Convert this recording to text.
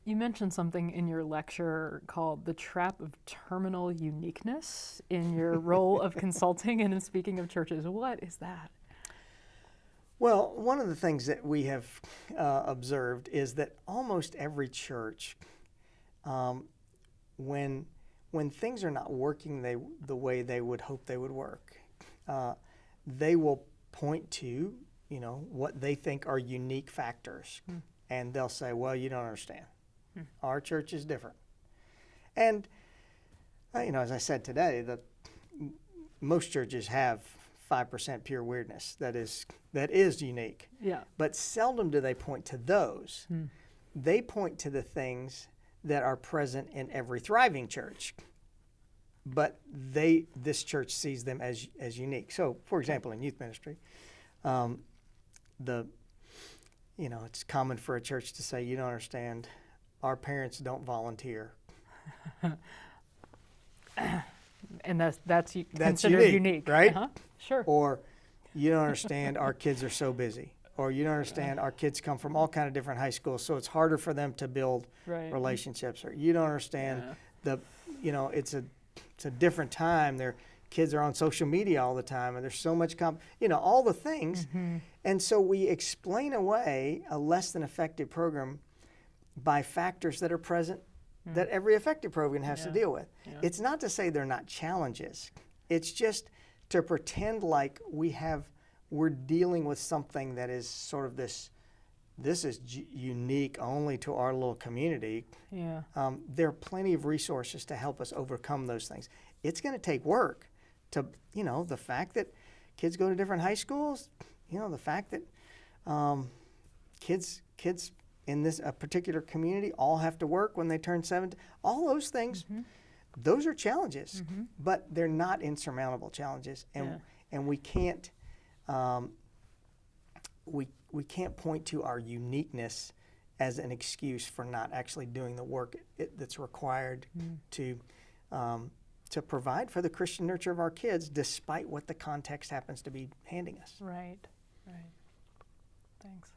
You mentioned something in your lecture called the trap of terminal uniqueness in your role of consulting and in speaking of churches. What is that? Well, one of the things that we have observed is that almost every church, when things are not working the way they would hope they would work, they will point to, what they think are unique factors, and they'll say, "Well, you don't understand. Our church is different." And as I said today, most churches have 5% pure weirdness that is unique. Yeah. But seldom do they point to those. They point to the things that are present in every thriving church. But this church sees them as unique. So, for example, in youth ministry, it's common for a church to say, "You don't understand. Our parents don't volunteer." And that's considered unique, right? Sure. Or, "You don't understand. Our kids are so busy." Or, "You don't understand. Our kids come from all kind of different high schools, so it's harder for them to build relationships." Or, "You don't understand. It's a different time. Their kids are on social media all the time, and there's so much all the things." And so we explain away a less than effective program by factors that are present that every effective program has to deal with. Yeah. It's not to say they're not challenges. It's just to pretend like we're dealing with something that is sort of this is unique only to our little community. Yeah. There are plenty of resources to help us overcome those things. It's going to take work to, the fact that kids go to different high schools, the fact that kids in a particular community all have to work when they turn 17, all those things, those are challenges, but they're not insurmountable challenges. And we can't we can't point to our uniqueness as an excuse for not actually doing the work that's required to provide for the Christian nurture of our kids, despite what the context happens to be handing us. Right. Thanks.